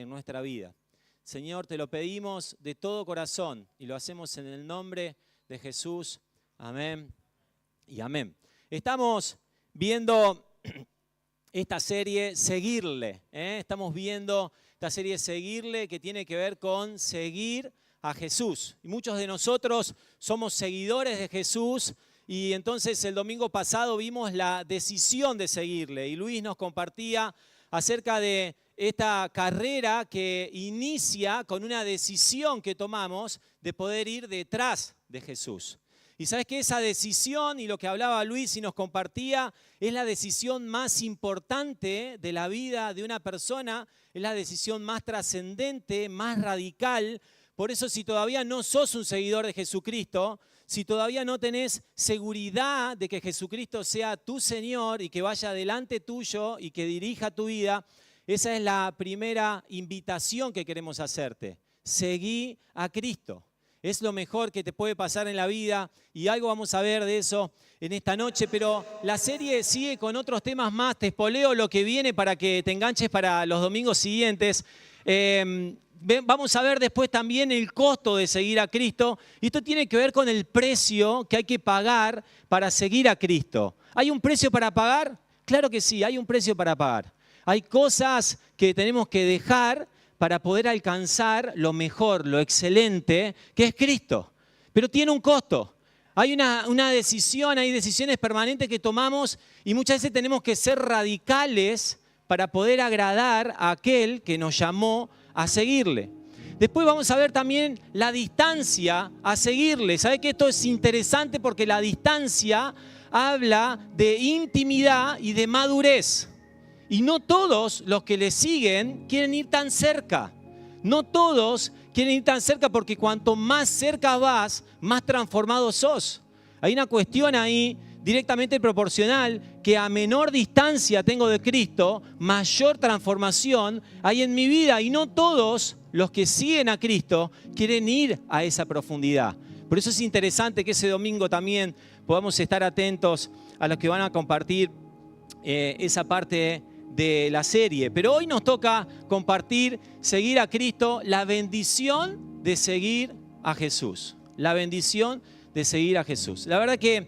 en nuestra vida. Señor, te lo pedimos de todo corazón y lo hacemos en el nombre de Jesús. Amén y amén. Estamos viendo esta serie Seguirle. Estamos viendo esta serie Seguirle que tiene que ver con seguir a Jesús. Y muchos de nosotros somos seguidores de Jesús y entonces el domingo pasado vimos la decisión de seguirle. Y Luis nos compartía acerca de esta carrera que inicia con una decisión que tomamos de poder ir detrás de Jesús. Y sabes que esa decisión, y lo que hablaba Luis y nos compartía, es la decisión más importante de la vida de una persona, es la decisión más trascendente, más radical. Por eso si todavía no sos un seguidor de Jesucristo, si todavía no tenés seguridad de que Jesucristo sea tu Señor y que vaya delante tuyo y que dirija tu vida, esa es la primera invitación que queremos hacerte. Seguí a Cristo. Es lo mejor que te puede pasar en la vida y algo vamos a ver de eso en esta noche, pero la serie sigue con otros temas más. Te espoleo lo que viene para que te enganches para los domingos siguientes. Vamos a ver después también el costo de seguir a Cristo. Y esto tiene que ver con el precio que hay que pagar para seguir a Cristo. ¿Hay un precio para pagar? Claro que sí, hay un precio para pagar. Hay cosas que tenemos que dejar para poder alcanzar lo mejor, lo excelente, que es Cristo. Pero tiene un costo. Hay una decisión, hay decisiones permanentes que tomamos y muchas veces tenemos que ser radicales para poder agradar a aquel que nos llamó a seguirle. Después vamos a ver también la distancia a seguirle. ¿Sabe que esto es interesante? Porque la distancia habla de intimidad y de madurez. Y no todos los que le siguen quieren ir tan cerca. No todos quieren ir tan cerca porque cuanto más cerca vas, más transformado sos. Hay una cuestión ahí directamente proporcional que a menor distancia tengo de Cristo, mayor transformación hay en mi vida. Y no todos los que siguen a Cristo quieren ir a esa profundidad. Por eso es interesante que ese domingo también podamos estar atentos a los que van a compartir esa parte de la serie. Pero hoy nos toca compartir, seguir a Cristo, la bendición de seguir a Jesús. La bendición de seguir a Jesús. La verdad que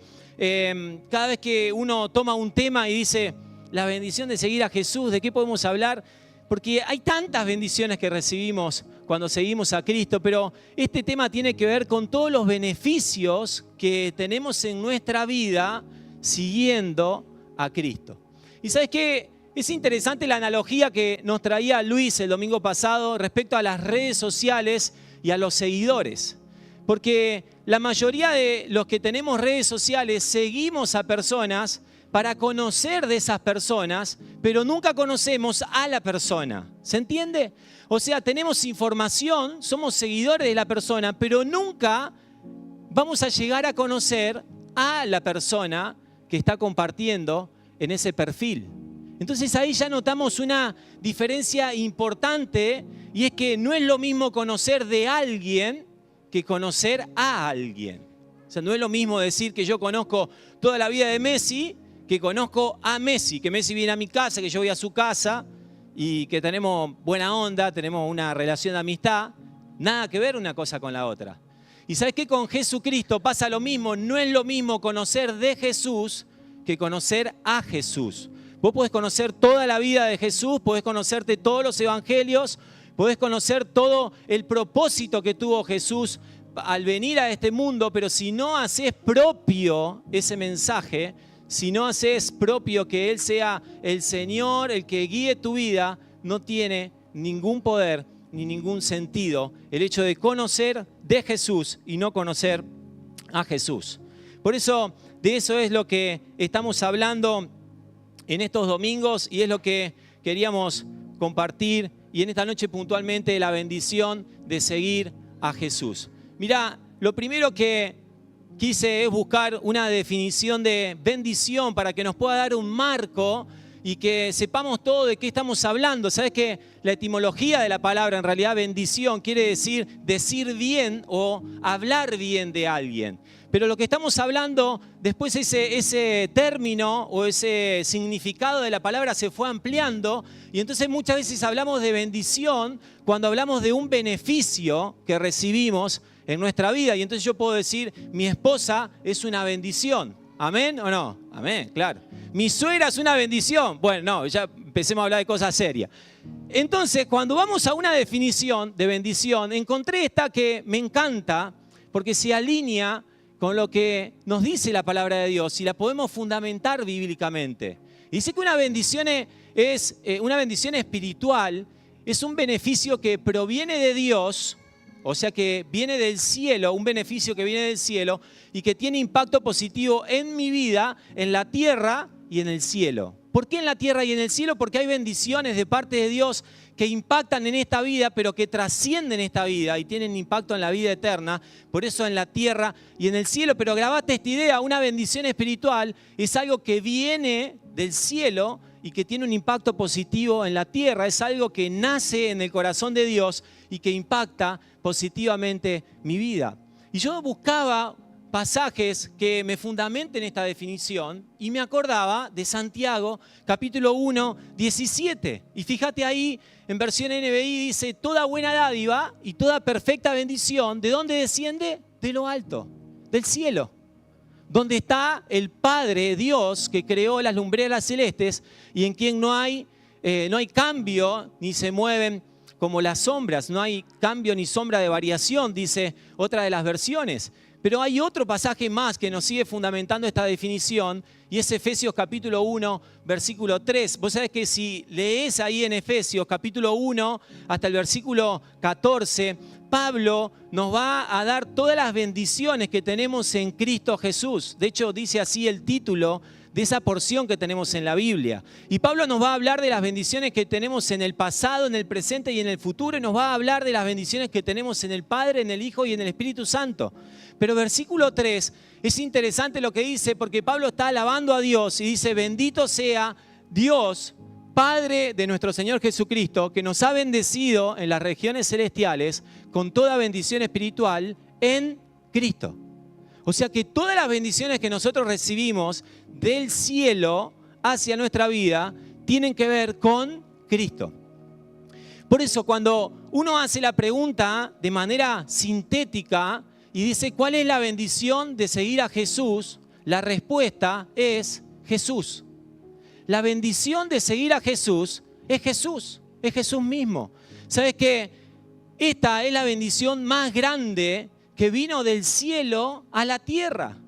cada vez que uno toma un tema y dice, la bendición de seguir a Jesús, ¿de qué podemos hablar? Porque hay tantas bendiciones que recibimos cuando seguimos a Cristo, pero este tema tiene que ver con todos los beneficios que tenemos en nuestra vida siguiendo a Cristo. ¿Y sabes qué? Es interesante la analogía que nos traía Luis el domingo pasado respecto a las redes sociales y a los seguidores. Porque la mayoría de los que tenemos redes sociales seguimos a personas para conocer de esas personas, pero nunca conocemos a la persona. ¿Se entiende? O sea, tenemos información, somos seguidores de la persona, pero nunca vamos a llegar a conocer a la persona que está compartiendo en ese perfil. Entonces ahí ya notamos una diferencia importante y es que no es lo mismo conocer de alguien que conocer a alguien. O sea, no es lo mismo decir que yo conozco toda la vida de Messi que conozco a Messi, que Messi viene a mi casa, que yo voy a su casa y que tenemos buena onda, tenemos una relación de amistad. Nada que ver una cosa con la otra. Y ¿sabes qué? Con Jesucristo pasa lo mismo. No es lo mismo conocer de Jesús que conocer a Jesús. Vos podés conocer toda la vida de Jesús, podés conocerte todos los evangelios, podés conocer todo el propósito que tuvo Jesús al venir a este mundo, pero si no haces propio ese mensaje, si no haces propio que Él sea el Señor, el que guíe tu vida, no tiene ningún poder ni ningún sentido el hecho de conocer de Jesús y no conocer a Jesús. Por eso, de eso es lo que estamos hablando en estos domingos y es lo que queríamos compartir y en esta noche puntualmente la bendición de seguir a Jesús. Mirá, lo primero que quise es buscar una definición de bendición para que nos pueda dar un marco y que sepamos todo de qué estamos hablando. Sabes que la etimología de la palabra, en realidad bendición, quiere decir bien o hablar bien de alguien. Pero lo que estamos hablando, después ese término o ese significado de la palabra se fue ampliando y entonces muchas veces hablamos de bendición cuando hablamos de un beneficio que recibimos en nuestra vida. Y entonces yo puedo decir, mi esposa es una bendición. ¿Amén o no? Amén, claro. Mi suegra es una bendición. Bueno, no, ya empecemos a hablar de cosas serias. Entonces, cuando vamos a una definición de bendición, encontré esta que me encanta porque se alinea con lo que nos dice la palabra de Dios y la podemos fundamentar bíblicamente. Dice que una bendición espiritual es un beneficio que proviene de Dios, o sea que viene del cielo, un beneficio que viene del cielo y que tiene impacto positivo en mi vida, en la tierra y en el cielo. ¿Por qué en la tierra y en el cielo? Porque hay bendiciones de parte de Dios que impactan en esta vida, pero que trascienden esta vida y tienen impacto en la vida eterna. Por eso en la tierra y en el cielo. Pero grabate esta idea, una bendición espiritual es algo que viene del cielo y que tiene un impacto positivo en la tierra. Es algo que nace en el corazón de Dios y que impacta positivamente mi vida. Y yo buscaba pasajes que me fundamenten esta definición y me acordaba de Santiago, capítulo 1, 17. Y fíjate ahí, en versión NBI dice, toda buena dádiva y toda perfecta bendición, ¿de dónde desciende? De lo alto, del cielo. Donde está el Padre, Dios, que creó las lumbreras celestes y en quien no hay cambio ni se mueven como las sombras, no hay cambio ni sombra de variación, dice otra de las versiones. Pero hay otro pasaje más que nos sigue fundamentando esta definición y es Efesios capítulo 1, versículo 3. Vos sabés que si lees ahí en Efesios capítulo 1 hasta el versículo 14, Pablo nos va a dar todas las bendiciones que tenemos en Cristo Jesús. De hecho, dice así el título de esa porción que tenemos en la Biblia. Y Pablo nos va a hablar de las bendiciones que tenemos en el pasado, en el presente y en el futuro, y nos va a hablar de las bendiciones que tenemos en el Padre, en el Hijo y en el Espíritu Santo. Pero versículo 3 es interesante lo que dice, porque Pablo está alabando a Dios y dice, bendito sea Dios, Padre de nuestro Señor Jesucristo, que nos ha bendecido en las regiones celestiales con toda bendición espiritual en Cristo. O sea que todas las bendiciones que nosotros recibimos del cielo hacia nuestra vida tienen que ver con Cristo. Por eso cuando uno hace la pregunta de manera sintética y dice ¿cuál es la bendición de seguir a Jesús? La respuesta es Jesús. La bendición de seguir a Jesús es Jesús mismo. ¿Sabes qué? Esta es la bendición más grande que vino del cielo a la tierra.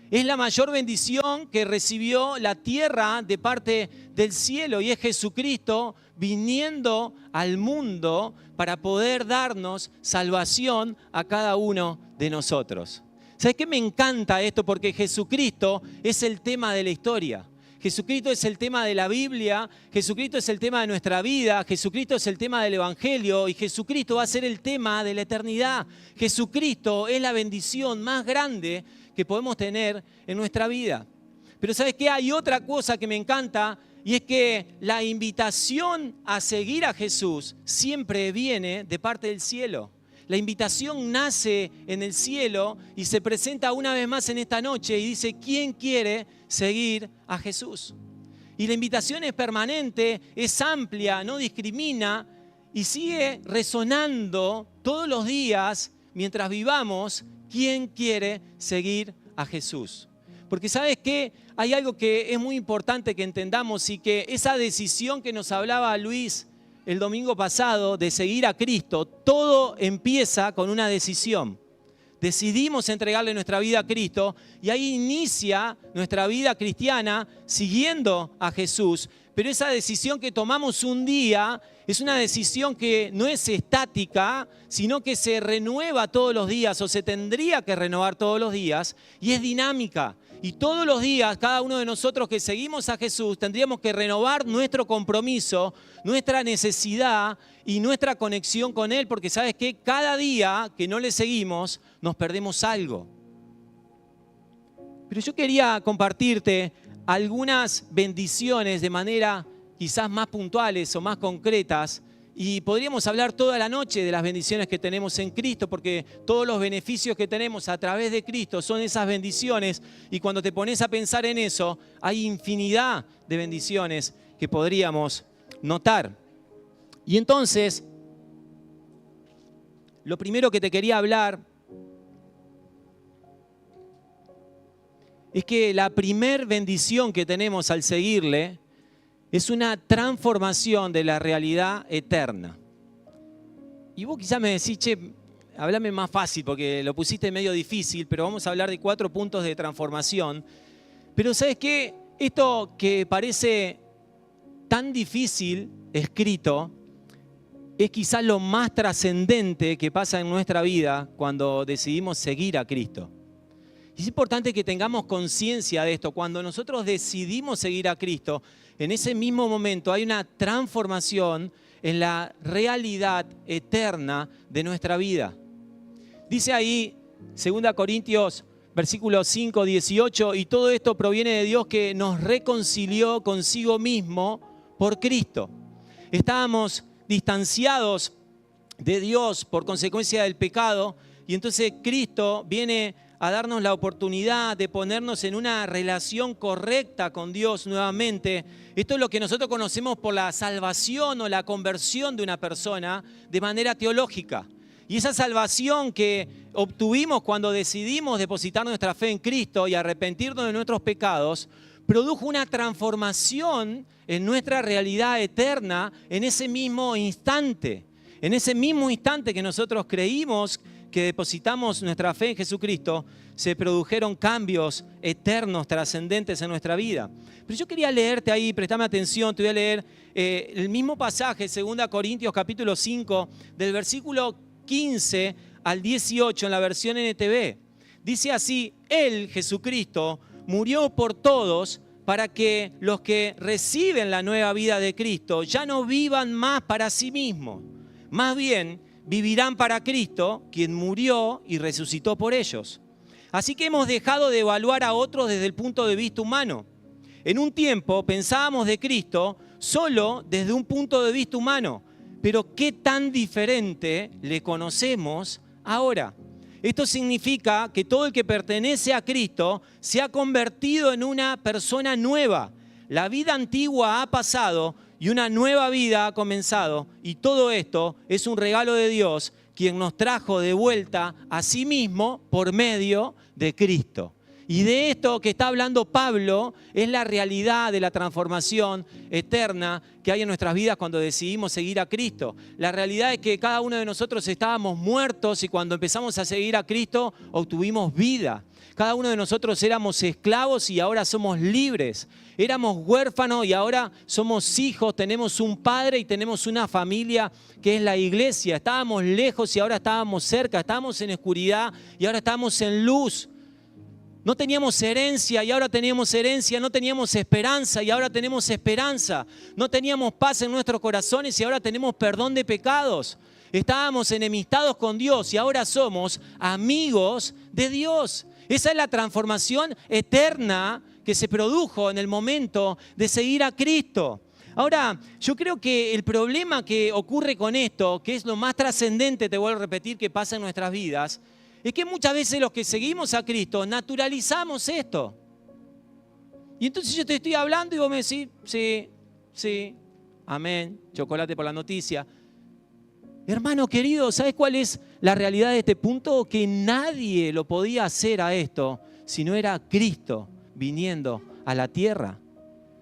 Es la mayor bendición que recibió la tierra de parte del cielo y es Jesucristo viniendo al mundo para poder darnos salvación a cada uno de nosotros. ¿Sabes qué? Me encanta esto porque Jesucristo es el tema de la historia. Jesucristo es el tema de la Biblia, Jesucristo es el tema de nuestra vida, Jesucristo es el tema del Evangelio y Jesucristo va a ser el tema de la eternidad. Jesucristo es la bendición más grande que podemos tener en nuestra vida. Pero ¿sabes qué? Hay otra cosa que me encanta y es que la invitación a seguir a Jesús siempre viene de parte del cielo. La invitación nace en el cielo y se presenta una vez más en esta noche y dice, ¿quién quiere seguir a Jesús? Y la invitación es permanente, es amplia, no discrimina y sigue resonando todos los días mientras vivamos, ¿quién quiere seguir a Jesús? Porque ¿sabes qué? Hay algo que es muy importante que entendamos y que esa decisión que nos hablaba Luis el domingo pasado de seguir a Cristo, todo empieza con una decisión. Decidimos entregarle nuestra vida a Cristo y ahí inicia nuestra vida cristiana siguiendo a Jesús. Pero esa decisión que tomamos un día es una decisión que no es estática, sino que se renueva todos los días o se tendría que renovar todos los días y es dinámica. Y todos los días, cada uno de nosotros que seguimos a Jesús, tendríamos que renovar nuestro compromiso, nuestra necesidad y nuestra conexión con Él, porque ¿sabes qué? Cada día que no le seguimos, nos perdemos algo. Pero yo quería compartirte algunas bendiciones de manera quizás más puntuales o más concretas Y podríamos hablar toda la noche de las bendiciones que tenemos en Cristo, porque todos los beneficios que tenemos a través de Cristo son esas bendiciones. Y cuando te pones a pensar en eso, hay infinidad de bendiciones que podríamos notar. Y entonces, lo primero que te quería hablar es que la primer bendición que tenemos al seguirle es una transformación de la realidad eterna. Y vos quizás me decís, che, háblame más fácil porque lo pusiste medio difícil, pero vamos a hablar de 4 puntos de transformación. Pero ¿sabes qué? Esto que parece tan difícil escrito es quizás lo más trascendente que pasa en nuestra vida cuando decidimos seguir a Cristo. Es importante que tengamos conciencia de esto. Cuando nosotros decidimos seguir a Cristo, en ese mismo momento hay una transformación en la realidad eterna de nuestra vida. Dice ahí, 2 Corintios, versículo 5, 18, y todo esto proviene de Dios que nos reconcilió consigo mismo por Cristo. Estábamos distanciados de Dios por consecuencia del pecado, y entonces Cristo viene a darnos la oportunidad de ponernos en una relación correcta con Dios nuevamente. Esto es lo que nosotros conocemos por la salvación o la conversión de una persona de manera teológica. Y esa salvación que obtuvimos cuando decidimos depositar nuestra fe en Cristo y arrepentirnos de nuestros pecados, produjo una transformación en nuestra realidad eterna en ese mismo instante. En ese mismo instante que nosotros creímos que depositamos nuestra fe en Jesucristo, se produjeron cambios eternos, trascendentes en nuestra vida. Pero yo quería leerte ahí, prestame atención, te voy a leer el mismo pasaje, 2 Corintios capítulo 5, del versículo 15 al 18 en la versión NTV. Dice así, Él, Jesucristo, murió por todos para que los que reciben la nueva vida de Cristo ya no vivan más para sí mismos. Más bien, vivirán para Cristo, quien murió y resucitó por ellos. Así que hemos dejado de evaluar a otros desde el punto de vista humano. En un tiempo pensábamos de Cristo solo desde un punto de vista humano, pero ¿qué tan diferente le conocemos ahora? Esto significa que todo el que pertenece a Cristo se ha convertido en una persona nueva. La vida antigua ha pasado y una nueva vida ha comenzado. Y todo esto es un regalo de Dios, quien nos trajo de vuelta a sí mismo por medio de Cristo. Y de esto que está hablando Pablo es la realidad de la transformación eterna que hay en nuestras vidas cuando decidimos seguir a Cristo. La realidad es que cada uno de nosotros estábamos muertos y cuando empezamos a seguir a Cristo obtuvimos vida. Cada uno de nosotros éramos esclavos y ahora somos libres. Éramos huérfanos y ahora somos hijos, tenemos un padre y tenemos una familia que es la iglesia. Estábamos lejos y ahora estábamos cerca, estábamos en oscuridad y ahora estamos en luz. No teníamos herencia y ahora tenemos herencia, no teníamos esperanza y ahora tenemos esperanza. No teníamos paz en nuestros corazones y ahora tenemos perdón de pecados. Estábamos enemistados con Dios y ahora somos amigos de Dios. Esa es la transformación eterna que se produjo en el momento de seguir a Cristo. Ahora, yo creo que el problema que ocurre con esto, que es lo más trascendente, te vuelvo a repetir, que pasa en nuestras vidas, es que muchas veces los que seguimos a Cristo naturalizamos esto. Y entonces yo te estoy hablando y vos me decís, sí, amén, chocolate por la noticia. Hermano querido, ¿sabes cuál es la realidad de este punto? Que nadie lo podía hacer a esto si no era Cristo viniendo a la tierra.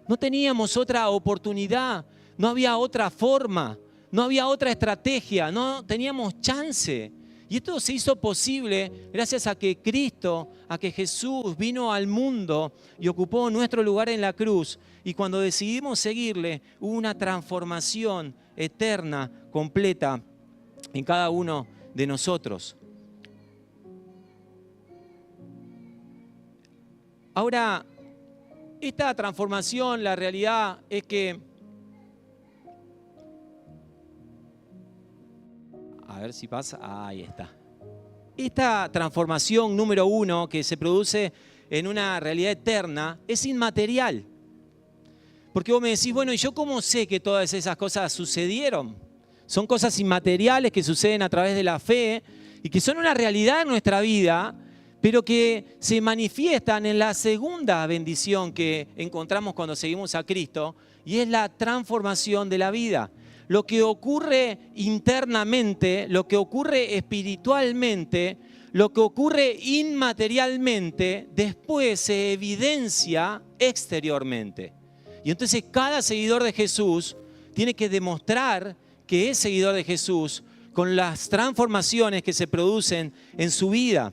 No teníamos otra oportunidad, no había otra forma, no había otra estrategia, no teníamos chance. Y esto se hizo posible gracias a que Cristo, a que Jesús vino al mundo y ocupó nuestro lugar en la cruz. Y cuando decidimos seguirle, hubo una transformación eterna, completa, en cada uno de nosotros. Ahora, esta transformación, la realidad es que... A ver si pasa. Ahí está. Esta transformación número 1 que se produce en una realidad eterna es inmaterial. Porque vos me decís, bueno, ¿y yo cómo sé que todas esas cosas sucedieron? son cosas inmateriales que suceden a través de la fe y que son una realidad en nuestra vida, pero que se manifiestan en la segunda bendición que encontramos cuando seguimos a Cristo, y es la transformación de la vida. Lo que ocurre internamente, lo que ocurre espiritualmente, lo que ocurre inmaterialmente, después se evidencia exteriormente. Y entonces cada seguidor de Jesús tiene que demostrar que es seguidor de Jesús con las transformaciones que se producen en su vida.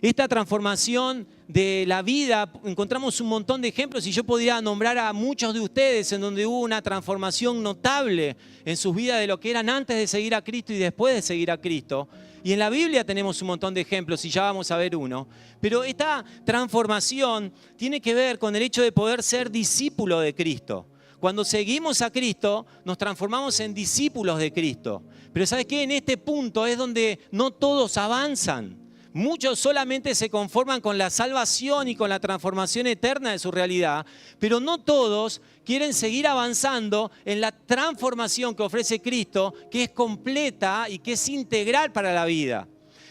Esta transformación de la vida, encontramos un montón de ejemplos y yo podría nombrar a muchos de ustedes en donde hubo una transformación notable en sus vidas de lo que eran antes de seguir a Cristo y después de seguir a Cristo. Y en la Biblia tenemos un montón de ejemplos y ya vamos a ver uno. Pero esta transformación tiene que ver con el hecho de poder ser discípulo de Cristo. Cuando seguimos a Cristo, nos transformamos en discípulos de Cristo. Pero ¿sabes qué? En este punto es donde no todos avanzan. Muchos solamente se conforman con la salvación y con la transformación eterna de su realidad, pero no todos quieren seguir avanzando en la transformación que ofrece Cristo, que es completa y que es integral para la vida.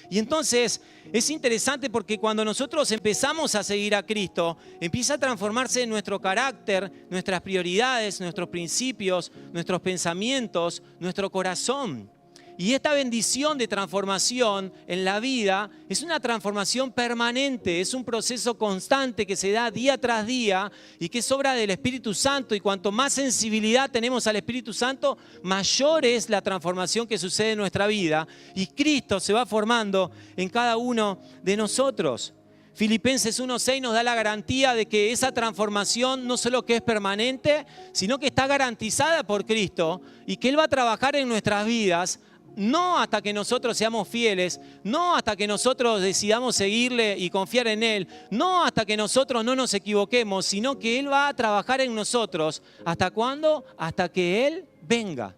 Y entonces es interesante porque cuando nosotros empezamos a seguir a Cristo, empieza a transformarse en nuestro carácter, nuestras prioridades, nuestros principios, nuestros pensamientos, nuestro corazón. Y esta bendición de transformación en la vida es una transformación permanente, es un proceso constante que se da día tras día y que es obra del Espíritu Santo. Y cuanto más sensibilidad tenemos al Espíritu Santo, mayor es la transformación que sucede en nuestra vida. Y Cristo se va formando en cada uno de nosotros. Filipenses 1:6 nos da la garantía de que esa transformación no solo que es permanente, sino que está garantizada por Cristo y que Él va a trabajar en nuestras vidas. No hasta que nosotros seamos fieles, no hasta que nosotros decidamos seguirle y confiar en Él, no hasta que nosotros no nos equivoquemos, sino que Él va a trabajar en nosotros. ¿Hasta cuándo? Hasta que Él venga.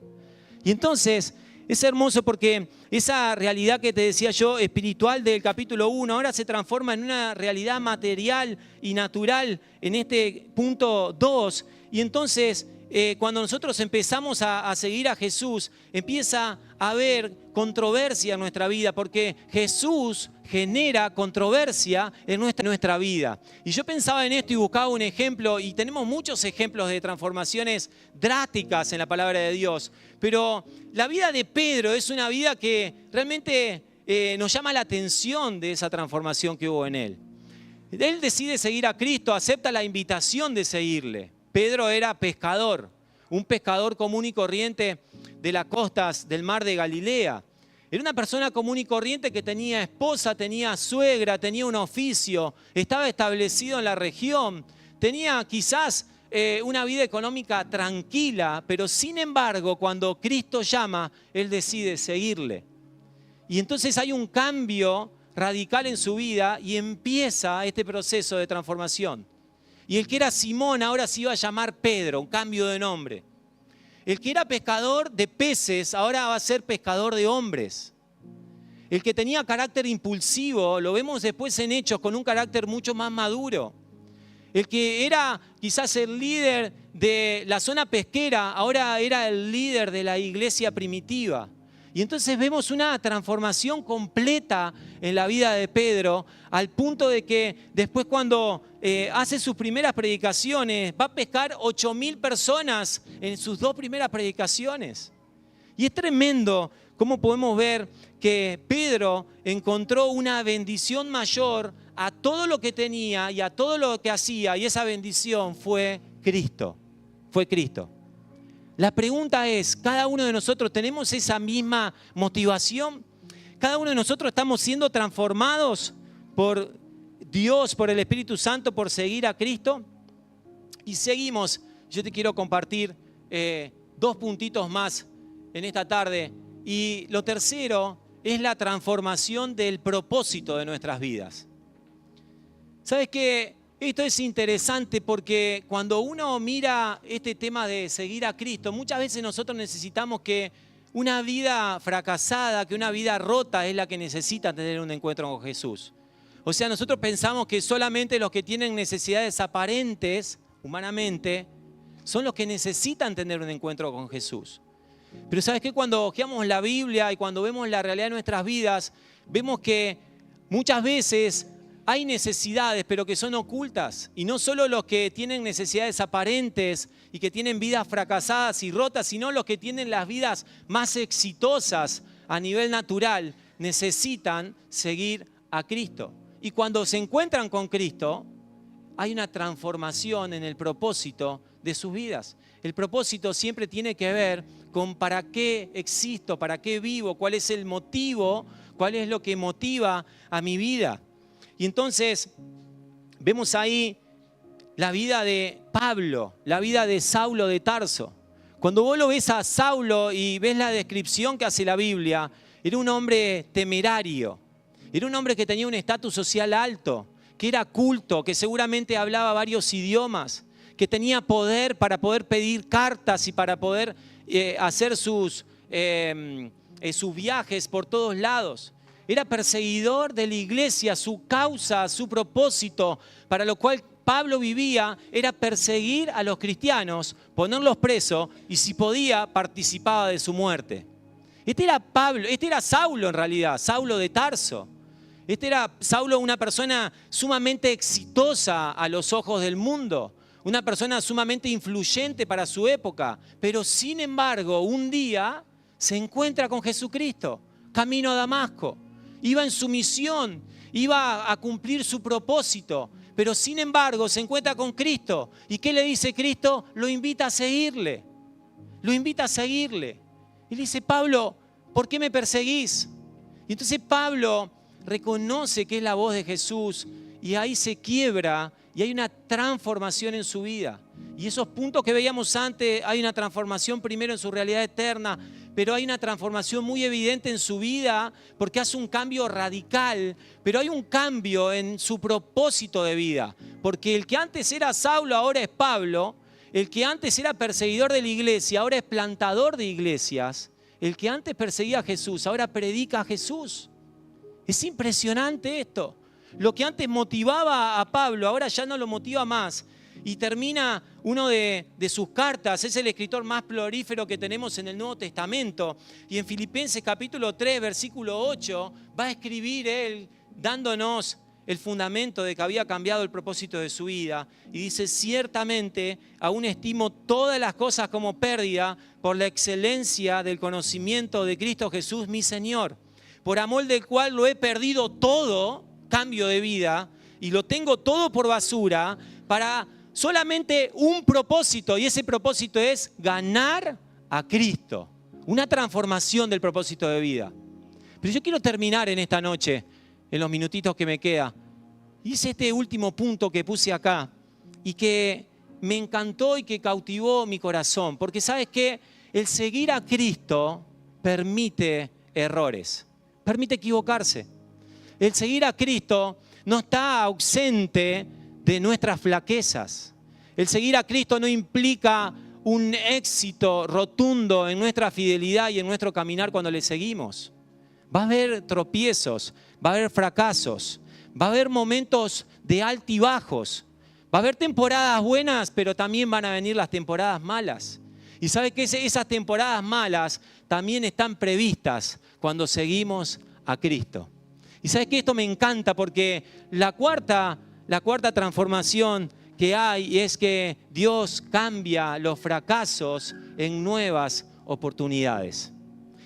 Y entonces es hermoso porque esa realidad que te decía yo, espiritual del capítulo 1, ahora se transforma en una realidad material y natural en este punto 2. Y entonces cuando nosotros empezamos a seguir a Jesús, empieza a haber controversia en nuestra vida, porque Jesús genera controversia en nuestra vida. Y yo pensaba en esto y buscaba un ejemplo, y tenemos muchos ejemplos de transformaciones drásticas en la palabra de Dios, pero la vida de Pedro es una vida que realmente nos llama la atención de esa transformación que hubo en él. Él decide seguir a Cristo, acepta la invitación de seguirle. Pedro era pescador, un pescador común y corriente de las costas del mar de Galilea. Era una persona común y corriente que tenía esposa, tenía suegra, tenía un oficio, estaba establecido en la región, tenía quizás una vida económica tranquila, pero sin embargo, cuando Cristo llama, él decide seguirle. Y entonces hay un cambio radical en su vida y empieza este proceso de transformación. Y el que era Simón ahora se iba a llamar Pedro, un cambio de nombre. El que era pescador de peces ahora va a ser pescador de hombres. El que tenía carácter impulsivo, lo vemos después en Hechos, con un carácter mucho más maduro. El que era quizás el líder de la zona pesquera, ahora era el líder de la iglesia primitiva. Y entonces vemos una transformación completa en la vida de Pedro, al punto de que después cuando hace sus primeras predicaciones, va a pescar 8.000 personas en sus 2 primeras predicaciones. Y es tremendo cómo podemos ver que Pedro encontró una bendición mayor a todo lo que tenía y a todo lo que hacía, y esa bendición fue Cristo. Fue Cristo. La pregunta es, ¿cada uno de nosotros tenemos esa misma motivación? ¿Cada uno de nosotros estamos siendo transformados por Dios, por el Espíritu Santo, por seguir a Cristo? Y seguimos, yo te quiero compartir 2 puntitos más en esta tarde. Y lo tercero es la transformación del propósito de nuestras vidas. ¿Sabes qué? Esto es interesante porque cuando uno mira este tema de seguir a Cristo, muchas veces nosotros necesitamos que una vida fracasada, que una vida rota es la que necesita tener un encuentro con Jesús. O sea, nosotros pensamos que solamente los que tienen necesidades aparentes, humanamente, son los que necesitan tener un encuentro con Jesús. Pero ¿sabes qué? Cuando hojeamos la Biblia y cuando vemos la realidad de nuestras vidas, vemos que muchas veces hay necesidades, pero que son ocultas. Y no solo los que tienen necesidades aparentes y que tienen vidas fracasadas y rotas, sino los que tienen las vidas más exitosas a nivel natural, necesitan seguir a Cristo. Y cuando se encuentran con Cristo, hay una transformación en el propósito de sus vidas. El propósito siempre tiene que ver con para qué existo, para qué vivo, cuál es el motivo, cuál es lo que motiva a mi vida. Y entonces vemos ahí la vida de Pablo, la vida de Saulo de Tarso. Cuando vos lo ves a Saulo y ves la descripción que hace la Biblia, era un hombre temerario, era un hombre que tenía un estatus social alto, que era culto, que seguramente hablaba varios idiomas, que tenía poder para poder pedir cartas y para poder hacer sus viajes por todos lados. Era perseguidor de la iglesia, su causa, su propósito, para lo cual Pablo vivía, era perseguir a los cristianos, ponerlos presos y si podía, participaba de su muerte. Este era Saulo en realidad, Saulo de Tarso. Este era Saulo, una persona sumamente exitosa a los ojos del mundo, una persona sumamente influyente para su época, pero sin embargo un día se encuentra con Jesucristo, camino a Damasco. Iba en su misión, iba a cumplir su propósito, pero sin embargo se encuentra con Cristo. ¿Y qué le dice Cristo? Lo invita a seguirle. Lo invita a seguirle. Y le dice, Pablo, ¿por qué me perseguís? Y entonces Pablo reconoce que es la voz de Jesús y ahí se quiebra y hay una transformación en su vida. Y esos puntos que veíamos antes, hay una transformación primero en su realidad eterna, pero hay una transformación muy evidente en su vida porque hace un cambio radical, pero hay un cambio en su propósito de vida. Porque el que antes era Saulo, ahora es Pablo. El que antes era perseguidor de la iglesia, ahora es plantador de iglesias. El que antes perseguía a Jesús, ahora predica a Jesús. Es impresionante esto. Lo que antes motivaba a Pablo, ahora ya no lo motiva más. Y termina uno de sus cartas, es el escritor más prolífero que tenemos en el Nuevo Testamento. Y en Filipenses capítulo 3, versículo 8, va a escribir él dándonos el fundamento de que había cambiado el propósito de su vida. Y dice, ciertamente aún estimo todas las cosas como pérdida por la excelencia del conocimiento de Cristo Jesús, mi Señor, por amor del cual lo he perdido todo, cambio de vida, y lo tengo todo por basura para solamente un propósito, y ese propósito es ganar a Cristo. Una transformación del propósito de vida. Pero yo quiero terminar en esta noche, en los minutitos que me queda. Y es este último punto que puse acá y que me encantó y que cautivó mi corazón. Porque ¿sabes qué? El seguir a Cristo permite errores, permite equivocarse. El seguir a Cristo no está ausente de nuestras flaquezas. El seguir a Cristo no implica un éxito rotundo en nuestra fidelidad y en nuestro caminar cuando le seguimos. Va a haber tropiezos, va a haber fracasos, va a haber momentos de altibajos, va a haber temporadas buenas, pero también van a venir las temporadas malas. Y ¿sabe qué? Esas temporadas malas también están previstas cuando seguimos a Cristo. Y ¿sabes qué? Esto me encanta porque la cuarta transformación que hay es que Dios cambia los fracasos en nuevas oportunidades.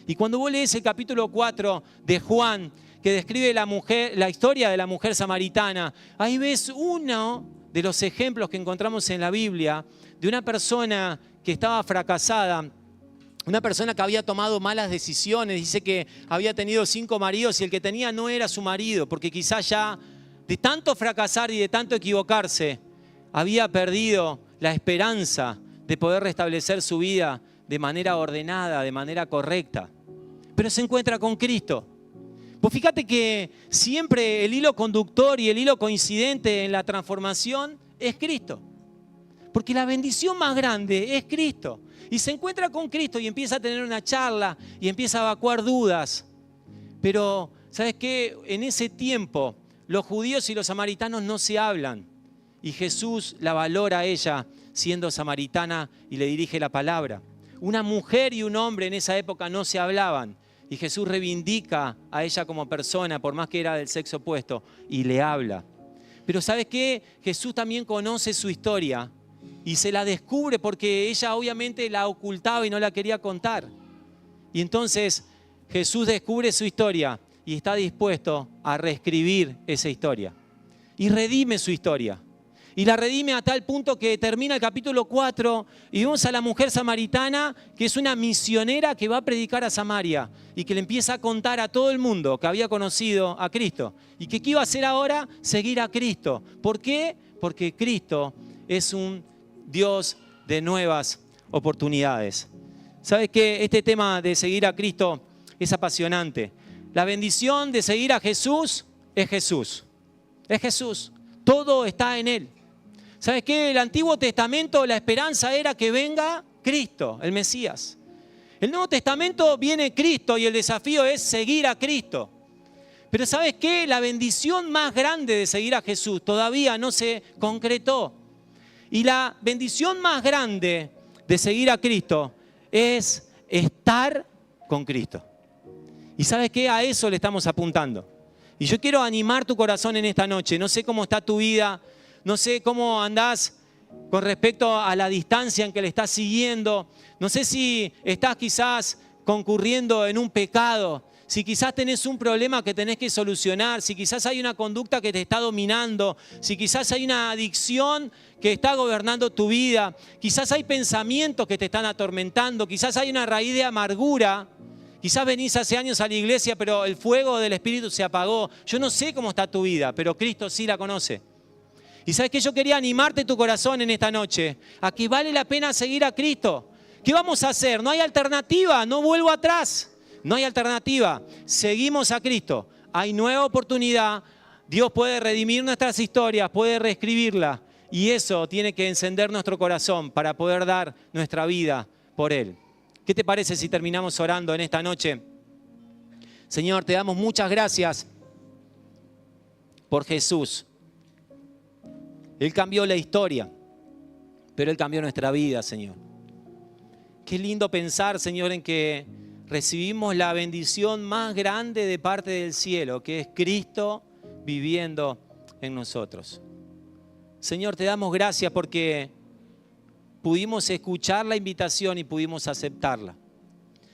Y cuando vos lees el capítulo 4 de Juan, que describe la historia de la mujer samaritana, ahí ves uno de los ejemplos que encontramos en la Biblia de una persona que estaba fracasada, una persona que había tomado malas decisiones. Dice que había tenido 5 maridos y el que tenía no era su marido, porque quizás ya de tanto fracasar y de tanto equivocarse, había perdido la esperanza de poder restablecer su vida de manera ordenada, de manera correcta. Pero se encuentra con Cristo. Pues fíjate que siempre el hilo conductor y el hilo coincidente en la transformación es Cristo. Porque la bendición más grande es Cristo. Y se encuentra con Cristo y empieza a tener una charla y empieza a evacuar dudas. Pero, ¿sabes qué? En ese tiempo, los judíos y los samaritanos no se hablan. Y Jesús la valora a ella siendo samaritana y le dirige la palabra. Una mujer y un hombre en esa época no se hablaban. Y Jesús reivindica a ella como persona, por más que era del sexo opuesto, y le habla. Pero ¿sabes qué? Jesús también conoce su historia y se la descubre porque ella obviamente la ocultaba y no la quería contar. Y entonces Jesús descubre su historia y está dispuesto a reescribir esa historia. Y redime su historia. Y la redime a tal punto que termina el capítulo 4 y vemos a la mujer samaritana, que es una misionera que va a predicar a Samaria y que le empieza a contar a todo el mundo que había conocido a Cristo. Y que ¿qué iba a hacer ahora? Seguir a Cristo. ¿Por qué? Porque Cristo es un Dios de nuevas oportunidades. ¿Sabes qué? Este tema de seguir a Cristo es apasionante. La bendición de seguir a Jesús es Jesús. Es Jesús. Todo está en Él. ¿Sabes qué? El Antiguo Testamento, la esperanza era que venga Cristo, el Mesías. El Nuevo Testamento viene Cristo y el desafío es seguir a Cristo. Pero ¿sabes qué? La bendición más grande de seguir a Jesús todavía no se concretó. Y la bendición más grande de seguir a Cristo es estar con Cristo. ¿Y sabes qué? A eso le estamos apuntando. Y yo quiero animar tu corazón en esta noche. No sé cómo está tu vida. No sé cómo andás con respecto a la distancia en que le estás siguiendo. No sé si estás quizás concurriendo en un pecado. Si quizás tenés un problema que tenés que solucionar. Si quizás hay una conducta que te está dominando. Si quizás hay una adicción que está gobernando tu vida. Quizás hay pensamientos que te están atormentando. Quizás hay una raíz de amargura. Quizás venís hace años a la iglesia, pero el fuego del Espíritu se apagó. Yo no sé cómo está tu vida, pero Cristo sí la conoce. Y sabes que yo quería animarte tu corazón en esta noche a que vale la pena seguir a Cristo. ¿Qué vamos a hacer? No hay alternativa, no vuelvo atrás. No hay alternativa. Seguimos a Cristo. Hay nueva oportunidad. Dios puede redimir nuestras historias, puede reescribirlas. Y eso tiene que encender nuestro corazón para poder dar nuestra vida por Él. ¿Qué te parece si terminamos orando en esta noche? Señor, te damos muchas gracias por Jesús. Él cambió la historia, pero Él cambió nuestra vida, Señor. Qué lindo pensar, Señor, en que recibimos la bendición más grande de parte del cielo, que es Cristo viviendo en nosotros. Señor, te damos gracias porque pudimos escuchar la invitación y pudimos aceptarla.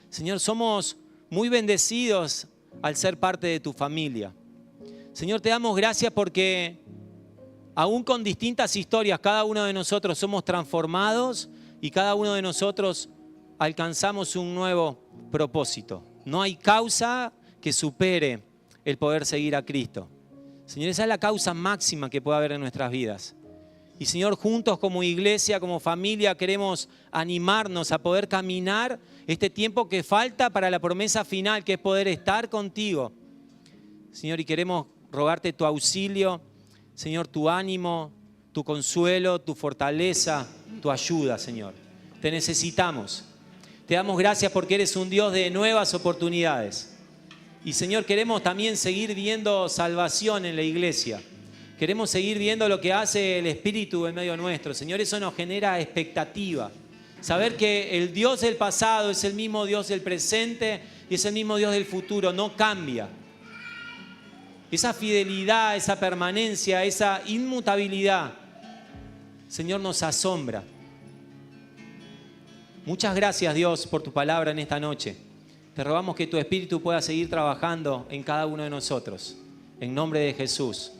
Señor, somos muy bendecidos al ser parte de tu familia. Señor, te damos gracias porque aún con distintas historias, cada uno de nosotros somos transformados y cada uno de nosotros alcanzamos un nuevo propósito. No hay causa que supere el poder seguir a Cristo. Señor, esa es la causa máxima que puede haber en nuestras vidas. Y Señor, juntos como iglesia, como familia, queremos animarnos a poder caminar este tiempo que falta para la promesa final, que es poder estar contigo. Señor, y queremos rogarte tu auxilio, Señor, tu ánimo, tu consuelo, tu fortaleza, tu ayuda, Señor. Te necesitamos. Te damos gracias porque eres un Dios de nuevas oportunidades. Y Señor, queremos también seguir viendo salvación en la iglesia. Queremos seguir viendo lo que hace el Espíritu en medio nuestro. Señor, eso nos genera expectativa. Saber que el Dios del pasado es el mismo Dios del presente y es el mismo Dios del futuro, no cambia. Esa fidelidad, esa permanencia, esa inmutabilidad, Señor, nos asombra. Muchas gracias, Dios, por tu palabra en esta noche. Te rogamos que tu Espíritu pueda seguir trabajando en cada uno de nosotros. En nombre de Jesús.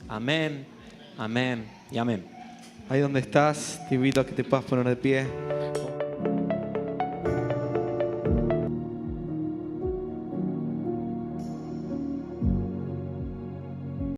Amén, amén y amén. Ahí donde estás, te invito a que te puedas poner de pie.